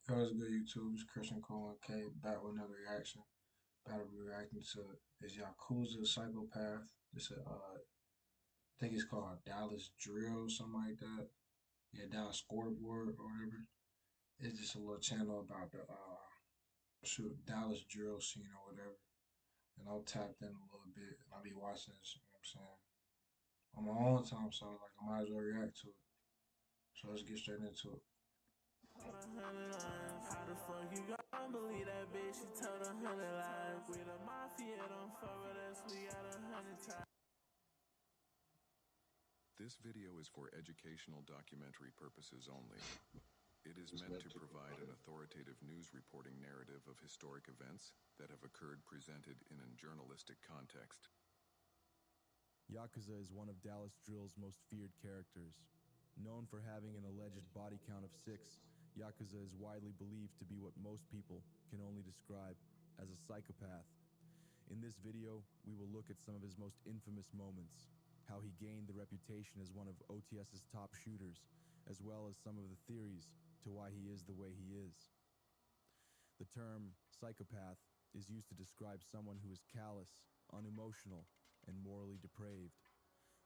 That was good, YouTube. It's Christian Cole and K back with another reaction. About to be reacting to is Yakuza Psychopath. I think it's called Dallas Drill, something like that. Yeah, Dallas Scoreboard or whatever. It's just a little channel about the Dallas drill scene or whatever. And I'll tap in a little bit and I'll be watching this, you know what I'm saying? On my own time, so like I might as well react to it. So let's get straight into it. How the fuck you gon' believe that bitch? She told 100 lies. We the mafia, don't fuck with us. We got 100 times. This video is for educational documentary purposes only. It is meant to provide an authoritative news reporting narrative of historic events that have occurred presented in a journalistic context. Yakuza is one of Dallas Drill's most feared characters. Known for having an alleged body count of 6, Yakuza is widely believed to be what most people can only describe as a psychopath. In this video, we will look at some of his most infamous moments, how he gained the reputation as one of OTS's top shooters, as well as some of the theories to why he is the way he is. The term psychopath is used to describe someone who is callous, unemotional, and morally depraved.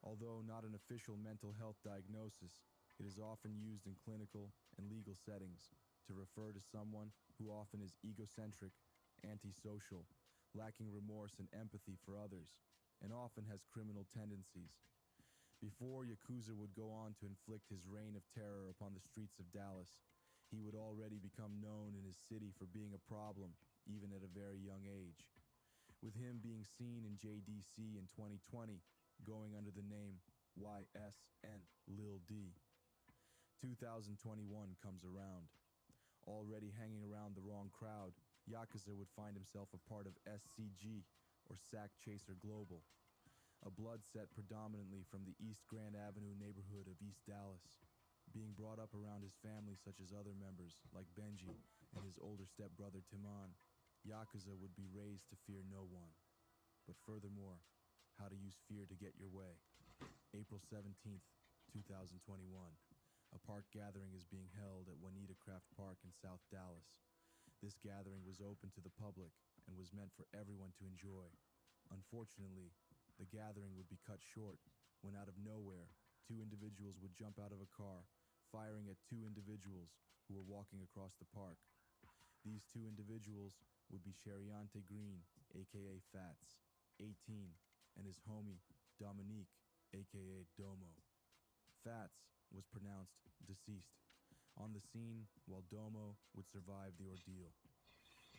Although not an official mental health diagnosis, it is often used in clinical and legal settings to refer to someone who often is egocentric, antisocial, lacking remorse and empathy for others, and often has criminal tendencies. Before Yakuza would go on to inflict his reign of terror upon the streets of Dallas, he would already become known in his city for being a problem, even at a very young age. With him being seen in JDC in 2020, going under the name YSN Lil D. 2021 comes around. Already hanging around the wrong crowd, Yakuza would find himself a part of SCG, or Sack Chaser Global, a blood set predominantly from the East Grand Avenue neighborhood of East Dallas. Being brought up around his family such as other members like Benji and his older stepbrother Timon, Yakuza would be raised to fear no one. But furthermore, how to use fear to get your way. April 17th, 2021. A park gathering is being held at Juanita Craft Park in South Dallas. This gathering was open to the public and was meant for everyone to enjoy. Unfortunately, the gathering would be cut short when out of nowhere, 2 individuals would jump out of a car, firing at 2 individuals who were walking across the park. These 2 individuals would be Sheriante Green, aka Fats, 18, and his homie, Dominique, aka Domo. Fats was pronounced deceased on the scene, while Domo would survive the ordeal.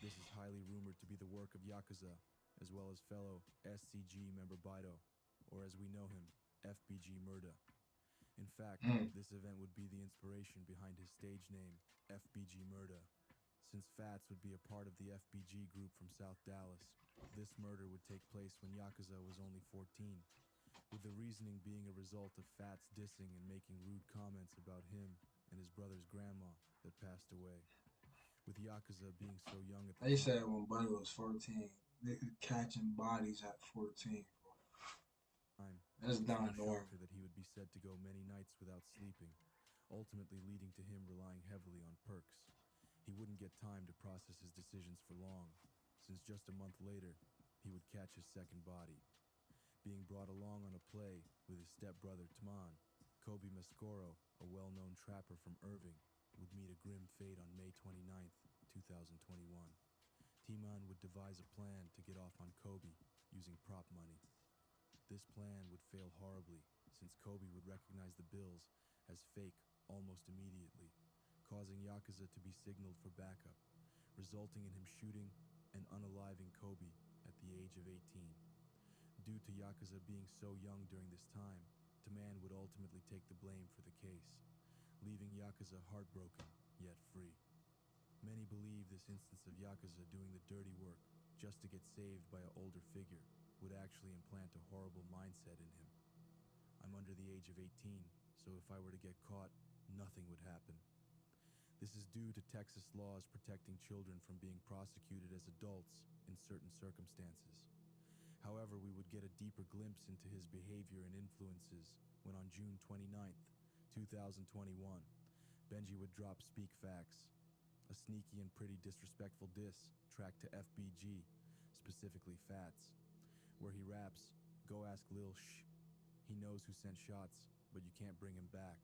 This is highly rumored to be the work of Yakuza, as well as fellow SCG member Baito, or as we know him, FBG Murda. In fact, this event would be the inspiration behind his stage name, FBG Murda. Since Fats would be a part of the FBG group from South Dallas, this murder would take place when Yakuza was only 14, with the reasoning being a result of Fats dissing and making rude comments about him and his brother's grandma that passed away. With Yakuza being so young at the They said time, when Buddy was 14, they could catching bodies at 14. That's it's no not normal. shocker that he would be said to go many nights without sleeping, ultimately leading to him relying heavily on perks. He wouldn't get time to process his decisions for long, since just a month later, he would catch his second body. Being brought along on a play with his stepbrother Taman, Kobe Mascoro, a well-known trapper from Irving, would meet a grim fate on May 29th, 2021. Timan would devise a plan to get off on Kobe using prop money. This plan would fail horribly, since Kobe would recognize the bills as fake almost immediately, causing Yakuza to be signaled for backup, resulting in him shooting and unaliving Kobe at the age of 18. Due to Yakuza being so young during this time, Taman would ultimately take the blame for the case, leaving Yakuza heartbroken, yet free. Many believe this instance of Yakuza doing the dirty work just to get saved by an older figure would actually implant a horrible mindset in him. I'm under the age of 18, so if I were to get caught, nothing would happen. This is due to Texas laws protecting children from being prosecuted as adults in certain circumstances. However, we would get a deeper glimpse into his behavior and influences when on June 29th, 2021, Benji would drop Speak Facts. a sneaky and pretty disrespectful diss track to FBG, specifically Fats, where he raps, "Go ask Lil Shh. He knows who sent shots, but you can't bring him back."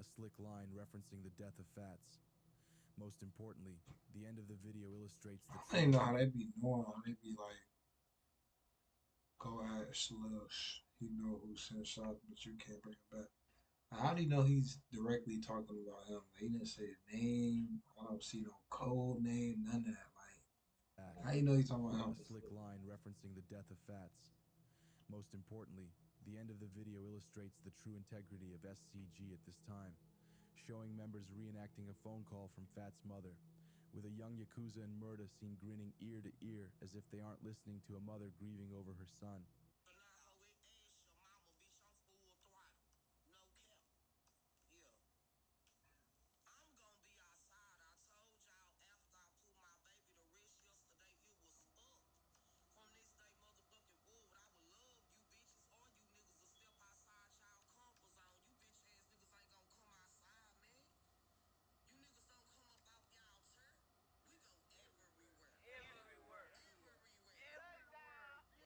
A slick line referencing the death of Fats. Most importantly, the end of the video illustrates the I true didn't know how they integrity. be knowing. How they be like, go ask Slush. He know who sent shots, but you can't bring him back. How do you know he's directly talking about him? Like, he didn't say the name. I don't see no code name. None of that. Like, how you know he's talking about A him? slick line referencing the death of Fats. Most importantly, the end of the video illustrates the true integrity of SCG at this time, showing members reenacting a phone call from Fat's mother, with a young Yakuza and Murda seen grinning ear to ear as if they aren't listening to a mother grieving over her son.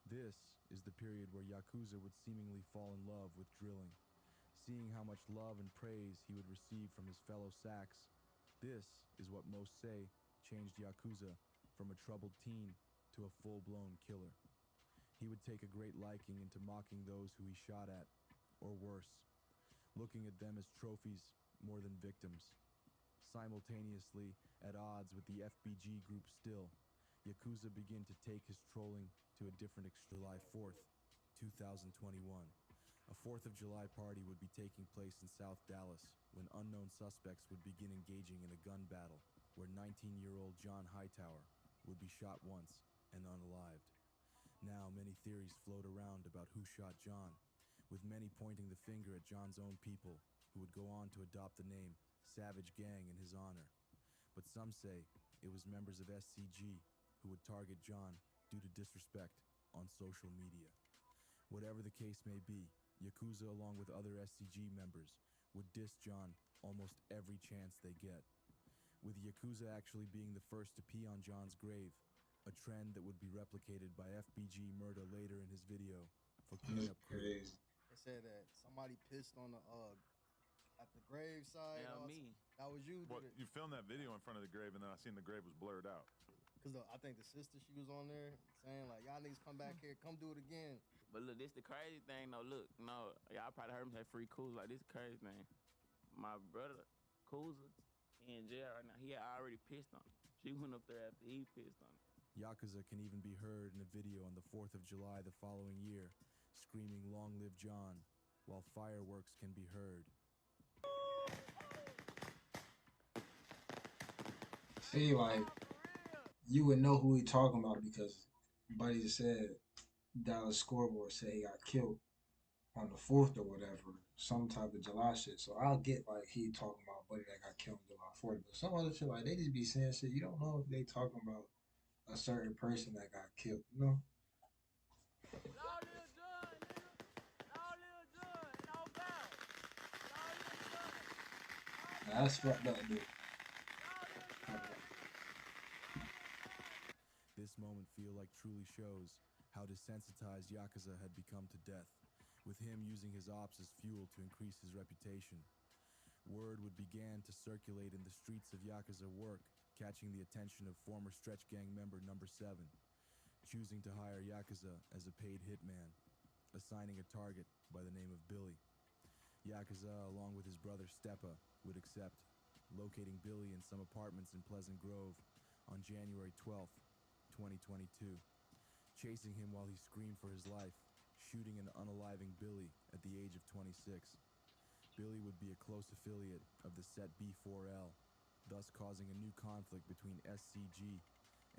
This is the period where Yakuza would seemingly fall in love with drilling, seeing how much love and praise he would receive from his fellow Saks. This is what most say changed Yakuza from a troubled teen to a full-blown killer. He would take a great liking into mocking those who he shot at, or worse, looking at them as trophies more than victims. Simultaneously, at odds with the FBG group still, Yakuza began to take his trolling to a different July 4th, 2021. A 4th of July party would be taking place in South Dallas when unknown suspects would begin engaging in a gun battle where 19-year-old John Hightower would be shot once and unalived. Now, many theories float around about who shot John, with many pointing the finger at John's own people, who would go on to adopt the name Savage Gang in his honor. But some say it was members of SCG who would target John due to disrespect on social media. Whatever the case may be, Yakuza, along with other SCG members, would diss John almost every chance they get, with Yakuza actually being the first to pee on John's grave, a trend that would be replicated by FBG Murda later in his video for That's cleanup crew. crazy. They said that somebody pissed on the at the grave side. Yeah, me. That was you, Well, did it? you filmed that video in front of the grave, and then I seen the grave was blurred out. Because I think the sister, she was on there saying like, y'all niggas come back here, come do it again. But look, this the crazy thing though. Look, no, y'all probably heard me say free Kuzma. Like this crazy thing. My brother, Kuzma, he in jail right now. He had already pissed on him. She went up there after he pissed on him. Yakuza can even be heard in a video on the 4th of July the following year, screaming "Long live John," while fireworks can be heard. See, like, you would know who he talking about because Buddy just said Dallas scoreboard said he got killed on the 4th or whatever, some type of July shit. So I'll get like he talking about Buddy that got killed on July 4th, but some other shit like they just be saying shit. You don't know if they talking about a certain person that got killed. You know? Long live John, nigga. Long live John. No bad. Long live John. Now, that's fucked up, dude. This moment feel like truly shows how desensitized Yakuza had become to death, with him using his ops as fuel to increase his reputation. Word would begin to circulate in the streets of Yakuza work, catching the attention of former Stretch Gang member number 7, choosing to hire Yakuza as a paid hitman, assigning a target by the name of Billy. Yakuza, along with his brother Stepa, would accept, locating Billy in some apartments in Pleasant Grove on January 12th, 2022, chasing him while he screamed for his life, shooting and unaliving Billy at the age of 26. Billy would be a close affiliate of the set B4L, thus causing a new conflict between SCG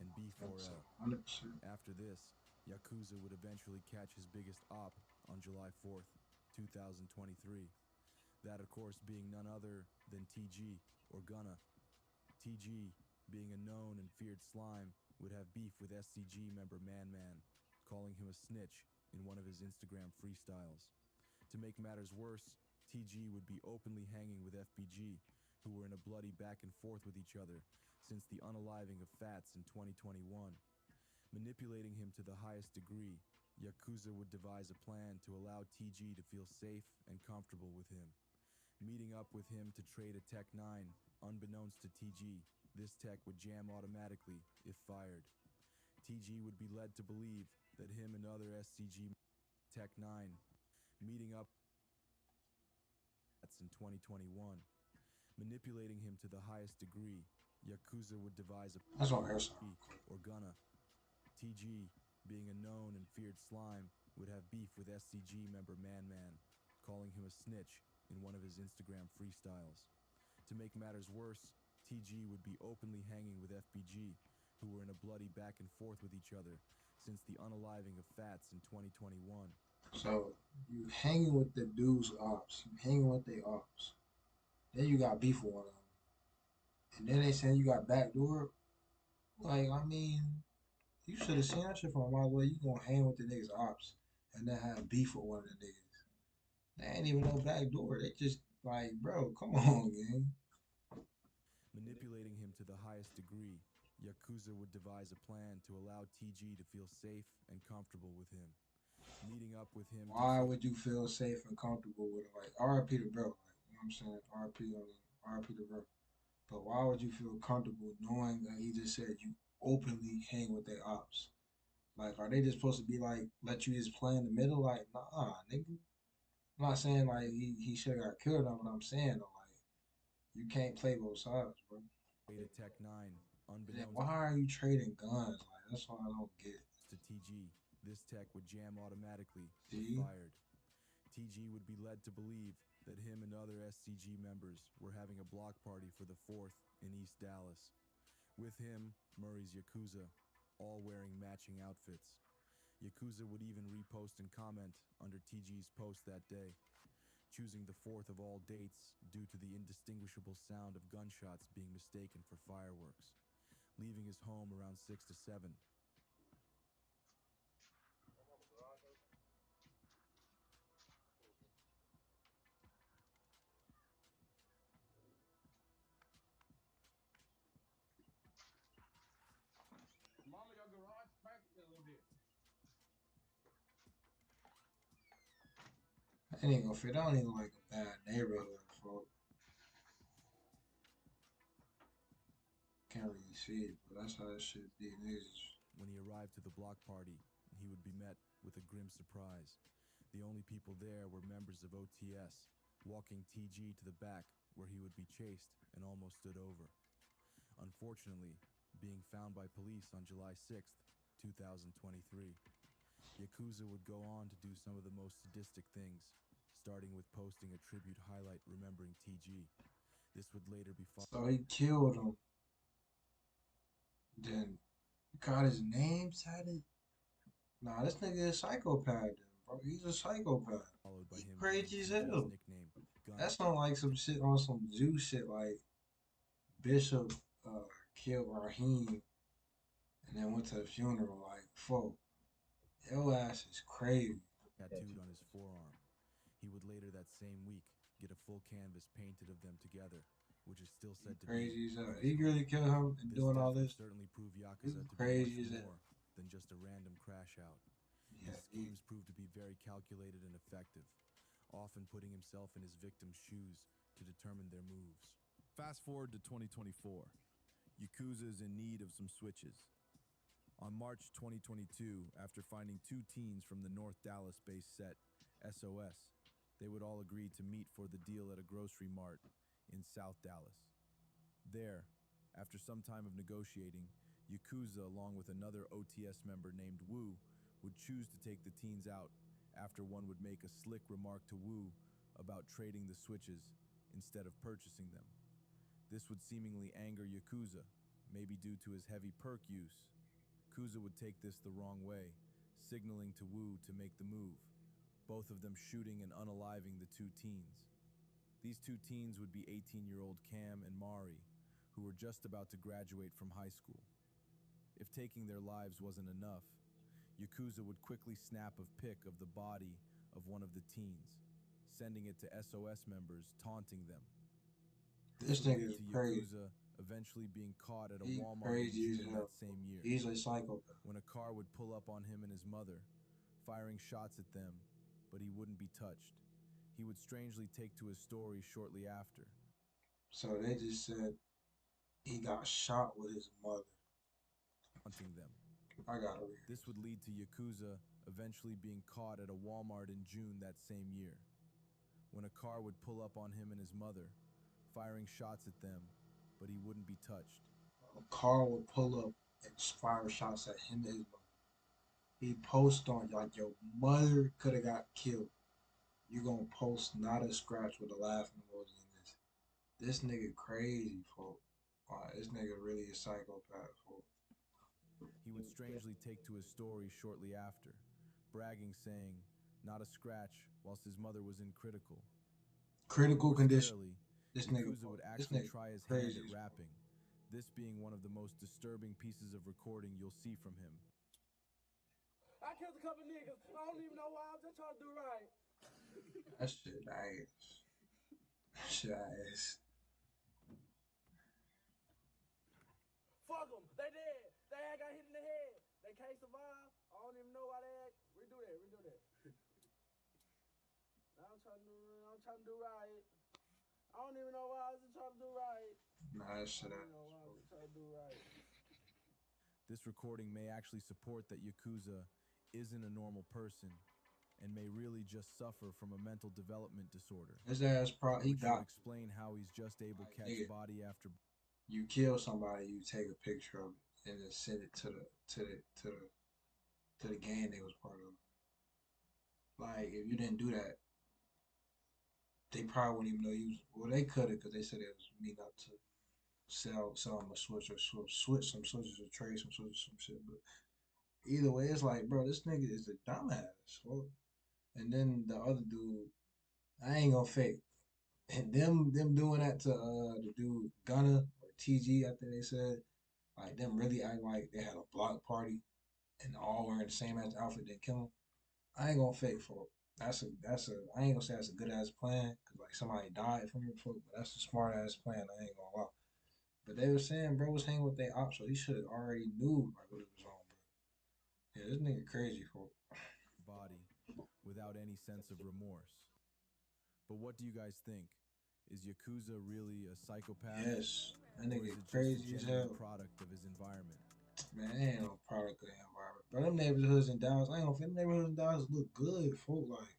and B4L. 100%. After this, Yakuza would eventually catch his biggest op on July 4th, 2023. That, of course, being none other than TG, or Gunna. TG, being a known and feared slime, would have beef with SCG member Man Man, calling him a snitch in one of his Instagram freestyles. To make matters worse, TG would be openly hanging with FBG, who were in a bloody back and forth with each other since the unaliving of Fats in 2021. Manipulating him to the highest degree, Yakuza would devise a plan to allow TG to feel safe and comfortable with him. Meeting up with him to trade a Tech 9, unbeknownst to TG, this tech would jam automatically if fired. TG would be led to believe that him and other SCG Tech 9 meeting up in 2021. Manipulating him to the highest degree, Yakuza would devise a That's on her side. or gonna. TG, being a known and feared slime, would have beef with SCG member Man Man, calling him a snitch in one of his Instagram freestyles. To make matters worse, TG would be openly hanging with FBG, who were in a bloody back and forth with each other since the unaliving of Fats in 2021. So you hanging with the dude's ops, you hanging with their ops. Then you got beef with one of them, and then they saying you got backdoor. Like, I mean, you should have seen that shit from a mile away. You gonna hang with the niggas ops and then have beef with one of the niggas. They ain't even no backdoor. They just like, bro, come on, gang. Manipulating him to the highest degree, Yakuza would devise a plan to allow TG to feel safe and comfortable with him. Meeting up with him. Why would you feel safe and comfortable with him? Like, RIP to bro. Like, you know what I'm saying? RIP to bro. But why would you feel comfortable knowing that he just said you openly hang with their ops? Like, are they just supposed to be like, let you just play in the middle? Like, nah, nigga. I'm not saying like he should have got killed on what I'm saying though. Like, you can't play both sides, bro. A Tech 9, And then unbeknownst why are you trading guns? Like, that's what I don't get. to TG, this tech would jam automatically if See? fired. TG would be led to believe that him and other SCG members were having a block party for the 4th in East Dallas. With him, Murray's Yakuza, all wearing matching outfits. Yakuza would even repost and comment under TG's post that day, choosing the 4th of all dates due to the indistinguishable sound of gunshots being mistaken for fireworks. Leaving his home around 6 to 7. Mama, your garage cracked a little bit. I ain't gonna fit. I don't even like a bad neighborhood, folk. Can't really see it, but that's how it should be. Niggas. When he arrived to the block party, he would be met with a grim surprise. The only people there were members of OTS, walking TG to the back where he would be chased and almost stood over. Unfortunately, being found by police on July 6th, 2023. Yakuza would go on to do some of the most sadistic things, starting with posting a tribute highlight remembering TG. This would later be So he killed him. Then got his name tatted. Nah, this nigga is psychopath, then, bro. He's a psychopath. followed by He him crazy as giving TG's hell. nickname, Gun. That's on like some shit on some Jew shit like Bishop killed Raheem and then went to the funeral. Like, fuck, your ass is crazy. Tattooed on his forearm. He would later that same week get a full canvas painted of them together, which is still said to be Crazy as hell. on his He home. really killed him and This doing all death would this. certainly prove Yakuza to be Crazy as much hell. more than just a random crash out. Yeah, His schemes proved to be very calculated and effective, often putting himself in his victim's shoes to determine their moves. Fast forward to 2024. Yakuza is in need of some switches. On March 2022, after finding 2 teens from the North Dallas-based set SOS, they would all agree to meet for the deal at a grocery mart in South Dallas. There, after some time of negotiating, Yakuza, along with another OTS member named Wu, would choose to take the teens out after one would make a slick remark to Wu about trading the switches instead of purchasing them. This would seemingly anger Yakuza, maybe due to his heavy perk use. Yakuza would take this the wrong way, signaling to Wu to make the move, both of them shooting and unaliving the 2 teens. These 2 teens would be 18-year-old Cam and Mari, who were just about to graduate from high school. If taking their lives wasn't enough, Yakuza would quickly snap a pic of the body of one of the teens, sending it to SOS members, taunting them. This This would nigga lead is to crazy. Yakuza eventually being caught at a He Walmart in crazy as June hell. that same year, He's a psychopath. when a car would pull up on him and his mother, firing shots at them, but he wouldn't be touched. He would strangely take to his story shortly after, So they just said he got shot with his mother. hunting them. I gotta read. This would lead to Yakuza eventually being caught at a Walmart in June that same year, when a car would pull up on him and his mother, firing shots at them, but he wouldn't be touched. A car would pull up and fire shots at him and his mother. He post on like your mother could have got killed. You gonna post not a scratch with a laughing emoji in this. This nigga crazy, folk. This nigga really a psychopath, folk. He would strangely take to his story shortly after, bragging, saying, "Not a scratch," whilst his mother was in critical. Critical More condition. scarily, This nigga, Yakuza would this actually nigga try his hand crazy. at rapping, this being one of the most disturbing pieces of recording you'll see from him. I killed a couple niggas. I don't even know why. I'm just trying to do right. That shit ass. That shit ass. Fuck them. They dead. They ain't got hit in the head. They can't survive. I don't even know why they act. Redo that. I'm trying to do right. I don't even know why I was just trying to do right. Nah, that shit I ass. don't know why I was just trying to do right. This recording may actually support that Yakuza isn't a normal person and may really just suffer from a mental development disorder, His ass probably he which would got. explain how he's just able to catch Nigga. body after. You kill somebody, you take a picture of it and then send it to the gang they was part of. Like if you didn't do that, they probably wouldn't even know you. Well, they could have because they said it was meeting up to sell them a switch or switch some switches or trade some switches some shit. But either way, it's like, bro, this nigga is a dumbass. Bro. And then the other dude, I ain't gonna fake. And them doing that to the dude Gunna or TG, I think they said, like them really act like they had a block party and all wearing the same ass outfit, then kill him. I ain't gonna fake for it. That's a I ain't gonna say that's a good ass plan because like somebody died from it, but that's a smart ass plan. I ain't gonna lie. But they were saying bro was hanging with their ops, so he should have already knew like what it was on, bro. Yeah, this nigga crazy, folk. Body without any sense of remorse. But what do you guys think? Is Yakuza really a psychopath? Yes, that Or nigga is it just a crazy as genuine hell. product of his environment? Man, they ain't no product of the environment. Bro, them neighborhoods in Dallas, I ain't gonna fit. Them neighborhoods in Dallas look good, folk. Like,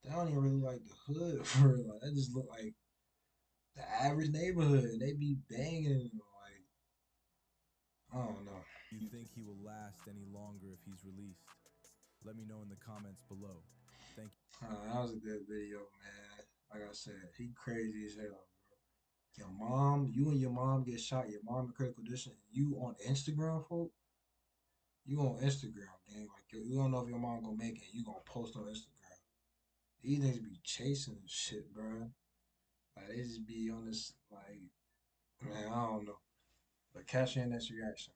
they don't even really like the hood for real. Like, that just look like the average neighborhood. And they be banging, like, I don't know. Do you think he will last any longer if he's released? Let me know in the comments below. Thank you. That was a good video, man. Like I said, he crazy as hell, bro. Your mom, you and your mom get shot, your mom in critical condition, you on Instagram, folk? You on Instagram, gang. Like, you don't know if your mom gonna make it, you gonna post on Instagram. These niggas be chasing this shit, bro. Like they just be on this like, man, I don't know. But cash in this reaction.